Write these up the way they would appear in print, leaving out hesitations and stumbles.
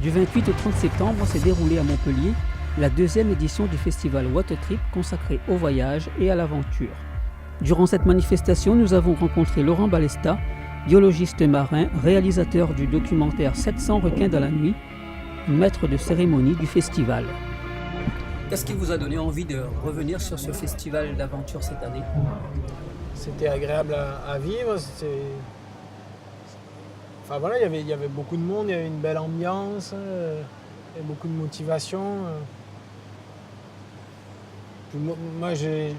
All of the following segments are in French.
Du 28 au 30 septembre s'est déroulée à Montpellier la deuxième édition du festival Watertrip consacré au voyage et à l'aventure. Durant cette manifestation, nous avons rencontré Laurent Balesta, biologiste marin, réalisateur du documentaire 700 requins dans la nuit, maître de cérémonie du festival. Qu'est-ce qui vous a donné envie de revenir sur ce festival d'aventure cette année ? C'était agréable à vivre. Enfin voilà, il y avait beaucoup de monde, il y avait une belle ambiance, et beaucoup de motivation. Moi, je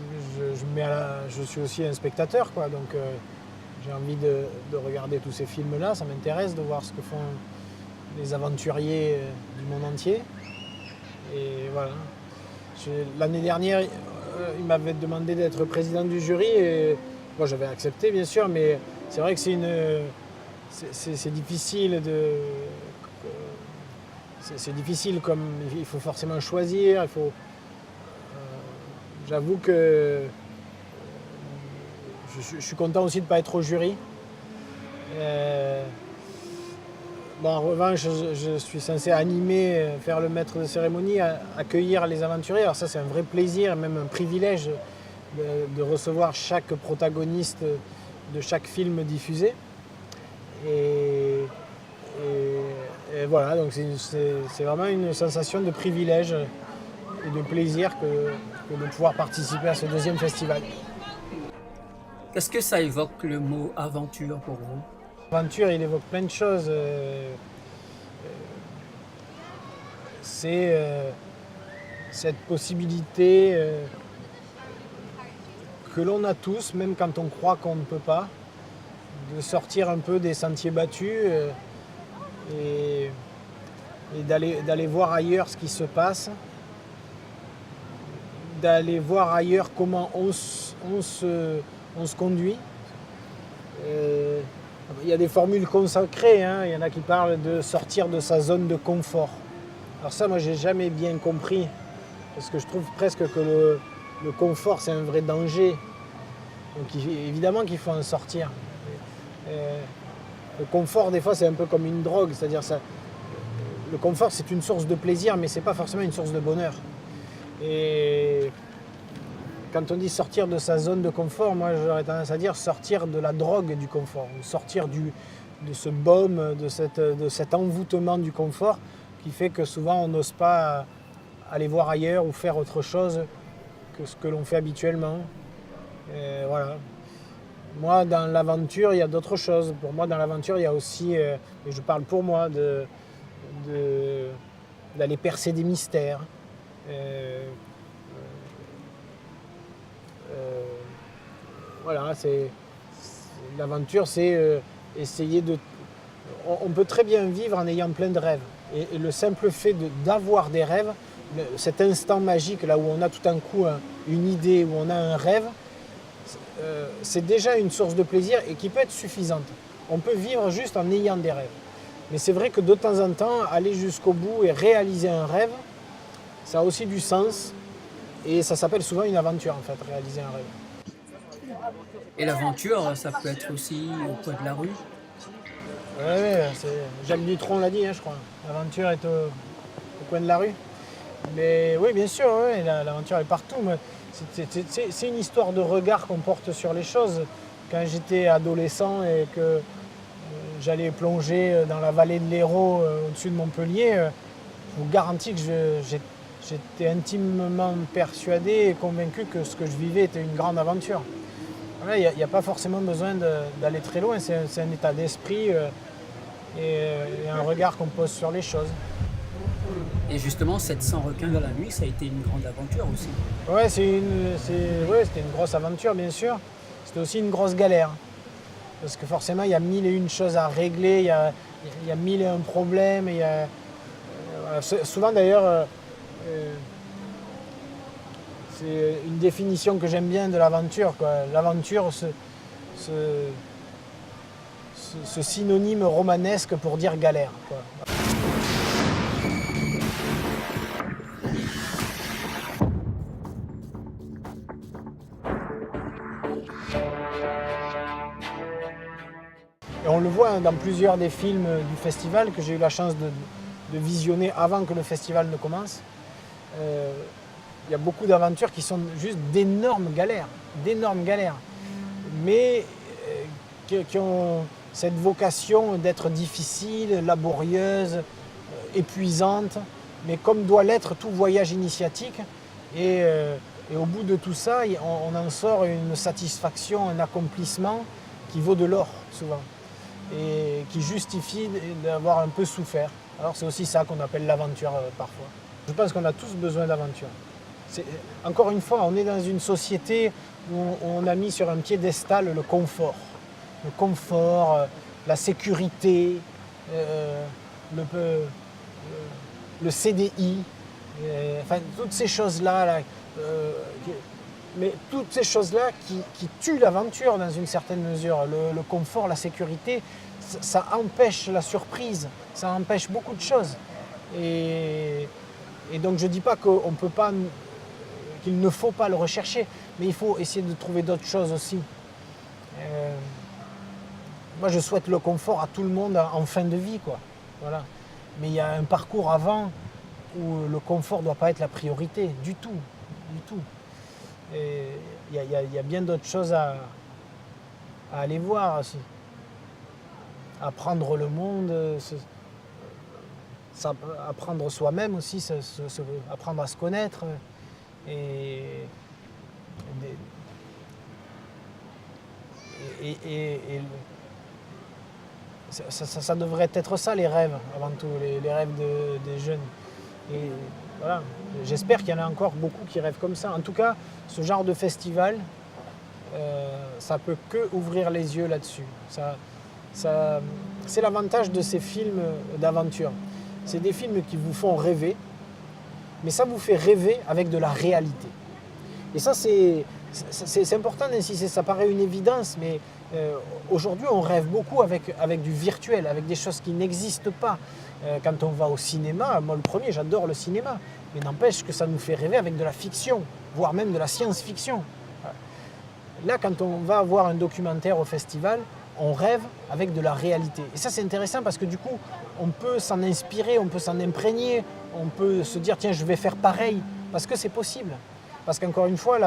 suis aussi un spectateur, quoi, donc j'ai envie de regarder tous ces films-là. Ça m'intéresse de voir ce que font les aventuriers du monde entier. Et voilà. L'année dernière, il m'avait demandé d'être président du jury et moi j'avais accepté bien sûr, mais c'est vrai que c'est difficile c'est difficile, comme il faut forcément choisir. J'avoue que je suis content aussi de ne pas être au jury. En revanche, je suis censé animer, faire le maître de cérémonie, accueillir les aventuriers. Alors ça, c'est un vrai plaisir, même un privilège de recevoir chaque protagoniste de chaque film diffusé. Et voilà, donc c'est vraiment une sensation de privilège et de plaisir que de pouvoir participer à ce deuxième festival. Qu'est-ce que ça évoque le mot aventure pour vous ? L'aventure, il évoque plein de choses. C'est cette possibilité que l'on a tous, même quand on croit qu'on ne peut pas, de sortir un peu des sentiers battus et d'aller voir ailleurs ce qui se passe, d'aller voir ailleurs comment on se conduit. Il y a des formules consacrées, hein. Il y en a qui parlent de sortir de sa zone de confort. Alors ça, moi, j'ai jamais bien compris, parce que je trouve presque que le confort, c'est un vrai danger. Donc évidemment qu'il faut en sortir. Le confort, des fois, c'est un peu comme une drogue, c'est-à-dire ça. Le confort, c'est une source de plaisir, mais c'est pas forcément une source de bonheur. Et quand on dit sortir de sa zone de confort, moi j'aurais tendance à dire sortir de la drogue du confort, sortir de ce baume, de cet envoûtement du confort qui fait que souvent on n'ose pas aller voir ailleurs ou faire autre chose que ce que l'on fait habituellement. Et voilà. Moi, dans l'aventure, il y a d'autres choses. Pour moi, dans l'aventure, il y a aussi, et je parle pour moi, d'aller percer des mystères. Voilà, l'aventure, c'est essayer de... On peut très bien vivre en ayant plein de rêves. Et le simple fait d'avoir des rêves, cet instant magique, là où on a tout d'un coup une idée, où on a un rêve, c'est déjà une source de plaisir et qui peut être suffisante. On peut vivre juste en ayant des rêves. Mais c'est vrai que de temps en temps, aller jusqu'au bout et réaliser un rêve, ça a aussi du sens. Et ça s'appelle souvent une aventure, en fait, réaliser un rêve. Et l'aventure, ça peut être aussi au coin de la rue ? Oui, Jacques Dutronc l'a dit, hein, je crois. L'aventure est au coin de la rue. Mais oui, bien sûr, ouais, l'aventure est partout. Mais c'est une histoire de regard qu'on porte sur les choses. Quand j'étais adolescent et que j'allais plonger dans la vallée de l'Hérault au-dessus de Montpellier, je vous garantis que j'étais intimement persuadé et convaincu que ce que je vivais était une grande aventure. Il n'y a pas forcément besoin d'aller très loin, c'est un état d'esprit et un regard qu'on pose sur les choses. Et justement, 700 requins dans la nuit, ça a été une grande aventure aussi. Ouais, c'était une grosse aventure, bien sûr. C'était aussi une grosse galère. Parce que forcément, il y a mille et une choses à régler, il y a mille et un problèmes. Souvent, d'ailleurs, c'est une définition que j'aime bien de l'aventure, quoi. L'aventure, ce synonyme romanesque pour dire galère, quoi. Et on le voit dans plusieurs des films du festival que j'ai eu la chance visionner avant que le festival ne commence. Il y a beaucoup d'aventures qui sont juste d'énormes galères, mais qui ont cette vocation d'être difficiles, laborieuses, épuisantes, mais comme doit l'être tout voyage initiatique. Et au bout de tout ça, on en sort une satisfaction, un accomplissement qui vaut de l'or souvent et qui justifie d'avoir un peu souffert. Alors c'est aussi ça qu'on appelle l'aventure parfois. Je pense qu'on a tous besoin d'aventure. Encore une fois, on est dans une société où on a mis sur un piédestal le confort. Le confort, la sécurité, le CDI, enfin toutes ces choses-là, mais toutes ces choses-là qui tuent l'aventure dans une certaine mesure. Le confort, la sécurité, ça empêche la surprise, ça empêche beaucoup de choses. Et donc je ne dis pas qu'on peut pas, qu'il ne faut pas le rechercher, mais il faut essayer de trouver d'autres choses aussi. Moi je souhaite le confort à tout le monde en fin de vie, quoi. Voilà. Mais il y a un parcours avant où le confort ne doit pas être la priorité, du tout. Et il y a bien d'autres choses à aller voir aussi. Apprendre le monde, apprendre soi-même aussi, apprendre à se connaître. Ça devrait être ça les rêves, avant tout, les rêves des jeunes. Et voilà, j'espère qu'il y en a encore beaucoup qui rêvent comme ça. En tout cas, ce genre de festival, ça peut que ouvrir les yeux là-dessus. C'est l'avantage de ces films d'aventure. C'est des films qui vous font rêver, mais ça vous fait rêver avec de la réalité. Et ça, c'est important d'insister. Ça paraît une évidence, mais aujourd'hui, on rêve beaucoup avec du virtuel, avec des choses qui n'existent pas. Quand on va au cinéma, moi le premier, j'adore le cinéma, mais n'empêche que ça nous fait rêver avec de la fiction, voire même de la science-fiction. Là, quand on va voir un documentaire au festival, on rêve avec de la réalité. Et ça, c'est intéressant parce que du coup, on peut s'en inspirer, on peut s'en imprégner, on peut se dire, tiens, je vais faire pareil, parce que c'est possible. Parce qu'encore une fois,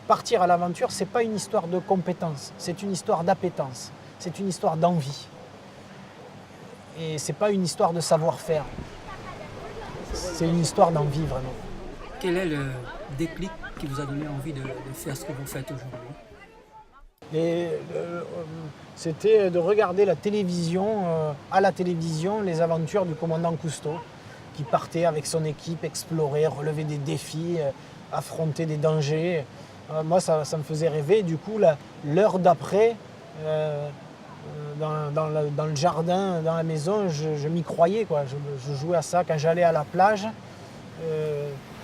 partir à l'aventure, ce n'est pas une histoire de compétence, c'est une histoire d'appétence, c'est une histoire d'envie. Et ce n'est pas une histoire de savoir-faire, c'est une histoire d'envie vraiment. Quel est le déclic qui vous a donné envie de faire ce que vous faites aujourd'hui ? C'était de regarder à la télévision, les aventures du commandant Cousteau, qui partait avec son équipe explorer, relever des défis, affronter des dangers. Moi, ça me faisait rêver. Du coup, l'heure d'après, dans le jardin, dans la maison, je m'y croyais, quoi. Je jouais à ça. Quand j'allais à la plage,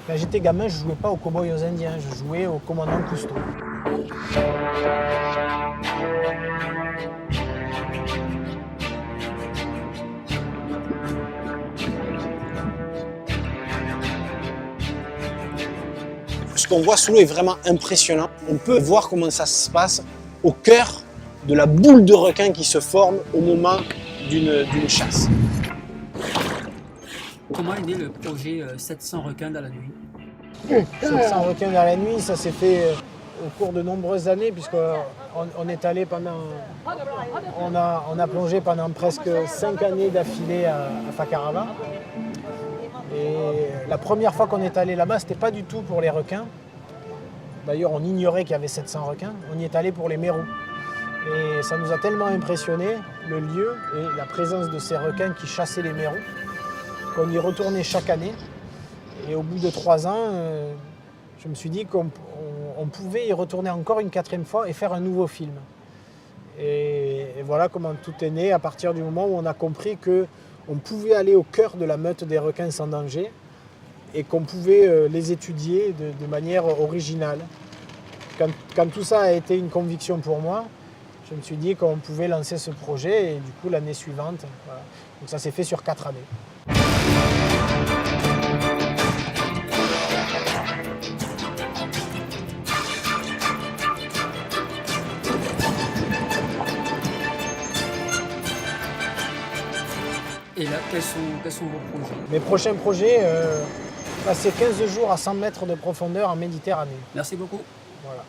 quand j'étais gamin, je ne jouais pas aux cow-boys et aux Indiens, je jouais au commandant Cousteau. Ce qu'on voit sous l'eau est vraiment impressionnant. On peut voir comment ça se passe au cœur de la boule de requin qui se forme au moment d'une chasse. Comment est né le projet 700 requins dans la nuit ? 700 requins dans la nuit, ça s'est fait au cours de nombreuses années, puisqu'on est allé on a plongé pendant presque 5 années d'affilée à Fakarava. Et la première fois qu'on est allé là-bas, c'était pas du tout pour les requins. D'ailleurs, on ignorait qu'il y avait 700 requins. On y est allé pour les mérous. Et ça nous a tellement impressionné, le lieu et la présence de ces requins qui chassaient les mérous, qu'on y retournait chaque année. Et au bout de 3 ans, je me suis dit qu'on pouvait y retourner encore une 4e fois et faire un nouveau film. Et voilà comment tout est né à partir du moment où on a compris qu'on pouvait aller au cœur de la meute des requins sans danger et qu'on pouvait les étudier de manière originale. Quand tout ça a été une conviction pour moi, je me suis dit qu'on pouvait lancer ce projet et du coup l'année suivante, voilà. Donc ça s'est fait sur 4 années. Et là, quels sont vos projets? Mes prochains projets, passer 15 jours à 100 mètres de profondeur en Méditerranée. Merci beaucoup. Voilà.